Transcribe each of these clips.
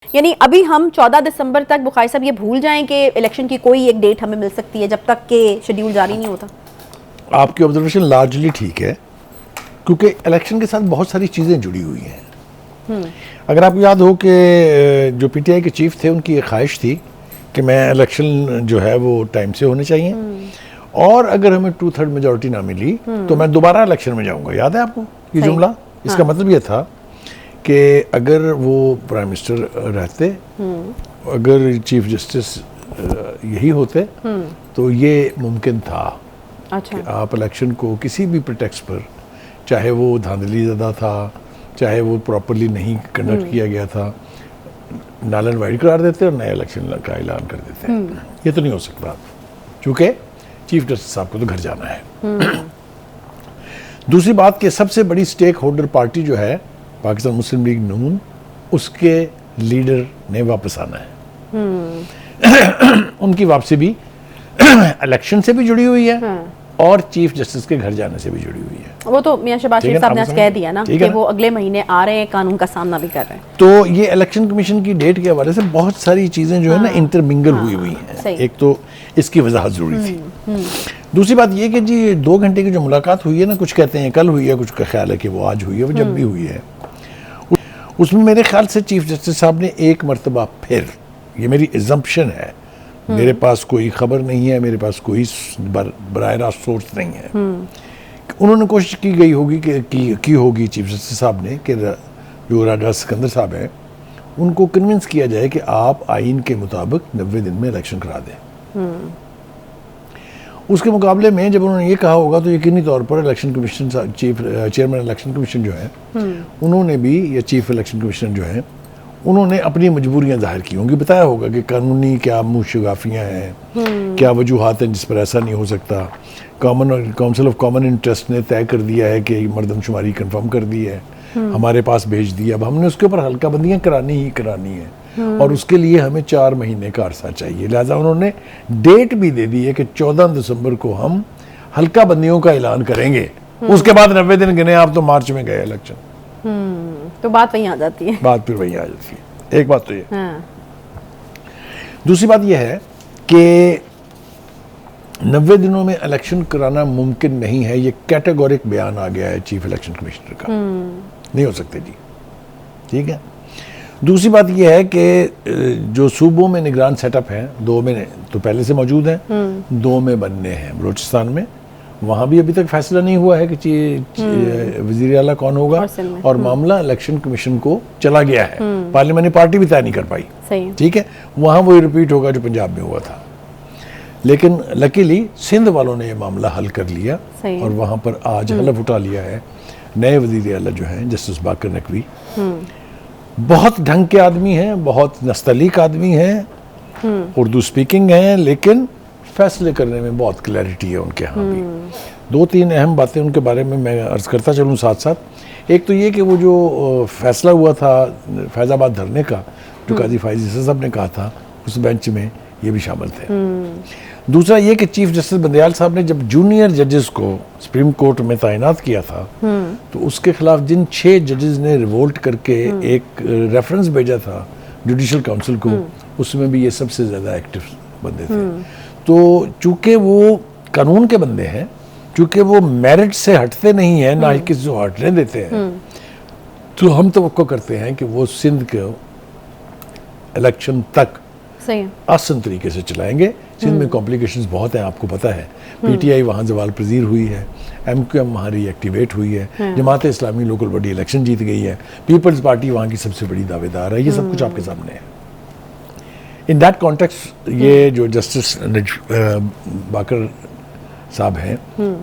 यानी अभी हम 14 दिसंबर तक बुखारी साहब ये भूल जाएं कि इलेक्शन की कोई एक डेट हमें मिल सकती है जब तक के शेड्यूल जारी नहीं होता। आपकी ऑब्जर्वेशन लार्जली ठीक है, क्योंकि इलेक्शन के साथ बहुत सारी चीज़ें जुड़ी हुई हैं। अगर आपको याद हो कि जो पीटीआई के चीफ थे उनकी ये ख्वाहिश थी कि मैं इलेक्शन जो है वो टाइम से होने चाहिए, और अगर हमें 2/3 मेजोरिटी ना मिली तो मैं दोबारा इलेक्शन में जाऊंगा। याद है आपको ये जुमला? इसका मतलब ये था कि अगर वो प्राइम मिनिस्टर रहते, अगर चीफ जस्टिस यही होते तो ये मुमकिन था। अच्छा। कि आप इलेक्शन को किसी भी प्रिटेक्स्ट पर, चाहे वो धांधली ज़्यादा था, चाहे वो प्रॉपरली नहीं कंडक्ट किया गया था, नल एंड वाइड करार देते और नए इलेक्शन का ऐलान कर देते। ये तो नहीं हो सकता, क्योंकि चीफ जस्टिस साहब को तो घर जाना है। दूसरी बात कि सबसे बड़ी स्टेक होल्डर पार्टी जो है पाकिस्तान मुस्लिम लीग नून, उसके लीडर ने वापस आना है। उनकी वापसी भी इलेक्शन से भी जुड़ी हुई है और चीफ जस्टिस के घर जाने से भी जुड़ी हुई है। वो तो मियां शहबाज शरीफ साहब ने आज कह दिया ना कि वो अगले महीने आ रहे हैं, कानून का सामना भी कर रहे हैं। तो ये इलेक्शन कमीशन की डेट के हवाले से बहुत सारी चीजें जो है ना इंटरमिंगल हुई हुई हैं। एक तो इसकी वजाहत जरूरी थी। दूसरी बात ये कि जी 2 घंटे की जो मुलाकात हुई है ना, कुछ कहते हैं कल हुई है, कुछ का ख्याल है कि वो आज हुई है, वो जब भी हुई है, उसमें मेरे ख्याल से चीफ जस्टिस साहब ने एक मरतबा फिर, ये मेरी एजम्पशन है, मेरे पास कोई खबर नहीं है, मेरे पास कोई बराह रास्त सोर्स नहीं है, उन्होंने कोशिश की गई होगी की होगी चीफ जस्टिस साहब ने कि जो राजा सिकंदर साहब हैं उनको कन्विंस किया जाए कि आप आइन के मुताबिक 90 दिन में इलेक्शन करा दें। उसके मुकाबले में जब उन्होंने ये कहा होगा तो यकीनी तौर पर election commission chairman election commission जो है उन्होंने भी, या चीफ इलेक्शन कमिश्नर जो है, उन्होंने अपनी मजबूरियां जाहिर की होंगी, बताया होगा कि कानूनी क्या मुशगाफियाँ हैं, क्या वजूहात हैं जिस पर ऐसा नहीं हो सकता। काउंसिल ऑफ कॉमन इंटरेस्ट ने तय कर दिया है कि मरदमशुमारी कंफर्म कर दी है, हमारे पास भेज दिया, अब हमने उसके ऊपर हल्का बंदियाँ करानी ही करानी है, और उसके लिए हमें 4 महीने का अरसा चाहिए। लिहाजा उन्होंने डेट भी दे दी है कि 14 दिसंबर को हम हल्का बंदियों का ऐलान करेंगे, उसके बाद 90 दिन गिने आप तो मार्च में गए इलेक्शन। तो बात वहीं आ जाती है, बात फिर वहीं आ जाती है। एक बात तो ये, दूसरी बात यह है कि 90 दिनों में इलेक्शन कराना मुमकिन नहीं है, ये कैटेगोरिक बयान आ गया है चीफ इलेक्शन कमिश्नर का। नहीं हो सकते जी, ठीक है। दूसरी बात यह है कि जो सूबों में निगरान सेटअप हैं, 2 में तो पहले से मौजूद हैं, 2 में बनने हैं। बलूचिस्तान में, वहाँ भी अभी तक फैसला नहीं हुआ है कि वजीर आला कौन होगा, और मामला इलेक्शन कमीशन को चला गया है, पार्लियामेंट्री पार्टी भी तय नहीं कर पाई, ठीक है। वहाँ वही रिपीट होगा जो पंजाब में हुआ था, लेकिन लकीली सिंध वालों ने ये मामला हल कर लिया और वहाँ पर आज हलफ उठा लिया है नए वजीर आला जो हैं जस्टिस बाकर नकवी। बहुत ढंग के आदमी हैं, बहुत नस्तलीक आदमी हैं, उर्दू स्पीकिंग हैं, लेकिन फैसले करने में बहुत क्लैरिटी है उनके यहाँ भी। 2-3 अहम बातें उनके बारे में मैं अर्ज करता चलूँ साथ साथ। एक तो ये कि वो जो फैसला हुआ था फैज़ाबाद धरने का, जो काजी फायज़ साहब ने कहा था, उस बेंच में ये भी शामिल थे। दूसरा ये कि चीफ जस्टिस बंदयाल साहब ने जब जूनियर जजेस को सुप्रीम कोर्ट में तैनात किया था तो उसके खिलाफ जिन 6 जजेस ने रिवोल्ट करके एक रेफरेंस भेजा था जुडिशल काउंसिल को, उसमें भी ये सबसे ज़्यादा एक्टिव बंदे थे। तो चूंकि वो कानून के बंदे हैं, चूंकि वो मेरिट से हटते नहीं हैं, ना ही किसी को हटने देते हैं, तो हम तवक्को करते हैं कि वो सिंध के इलेक्शन तक आसान तरीके से चलाएंगे। सिंध में कॉम्प्लिकेशंस बहुत हैं, आपको पता है। पीटीआई वहाँ जवाल पजीर हुई है, एमक्यूएम वहाँ रीएक्टिवेट हुई है, Jamaat Islami local body election जीत गई है, पीपल्स पार्टी वहाँ की सबसे बड़ी दावेदार है, ये सब कुछ आपके सामने है। इन दैट कॉन्टेक्स्ट ये जो जस्टिस बाकर साहब हैं,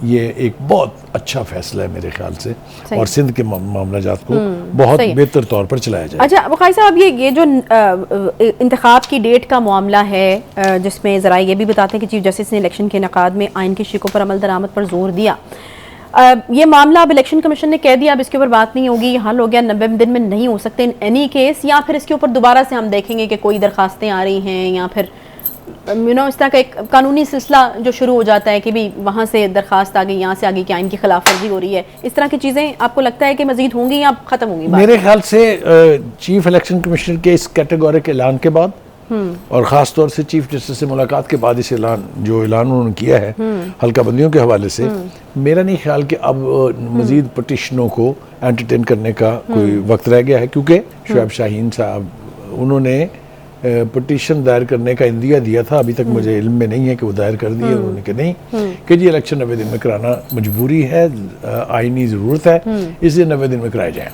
ये एक बहुत अच्छा फैसला है मेरे ख्याल से, और सिंध के मामलाजात को बहुत बेहतर तौर पर चलाया जाए। अच्छा बुखारी साहब, ये जो इंतखाब की डेट का मामला है, जिसमें ज़रा ये भी बताते हैं कि चीफ जस्टिस ने इलेक्शन के इनेकाद में आइन की शिकों पर अमल दरामद पर जोर दिया, ये मामला अब इलेक्शन कमीशन ने कह दिया अब इसके ऊपर बात नहीं होगी, हल हो गया, 90 दिन में नहीं हो सकते इन एनी केस, या फिर इसके ऊपर दोबारा से हम देखेंगे कि कोई दरखास्तें आ रही हैं, या फिर इस तरह का एक कानूनी सिलसिला जो शुरू हो जाता है कि भी वहाँ से दरखास्त आ गई, यहाँ से आ गई कि आइन की खिलाफ वर्जी हो रही है, इस तरह की चीज़ें आपको लगता है कि मजीद होंगी या ख़त्म होंगी बात? मेरे ख्याल से चीफ इलेक्शन कमिश्नर के इस कैटेगोरिक ऐलान के बाद और ख़ास तौर से चीफ जस्टिस से मुलाकात के बाद इस ऐलान उन्होंने किया है हल्का बंदियों के हवाले से, मेरा नहीं ख्याल कि अब मजीद पटिशनों को एंटरटेन करने का कोई वक्त रह गया है, क्योंकि शुएब शाहीन साहब उन्होंने पटिशन दायर करने का इंदिया दिया था, अभी तक मुझे इल्म में नहीं है कि वो दायर कर दिए उन्होंने कि नहीं, कि जी इलेक्शन 90 दिन में कराना मजबूरी है, आईनी ज़रूरत है, इसलिए 90 दिन में कराए जाएँ।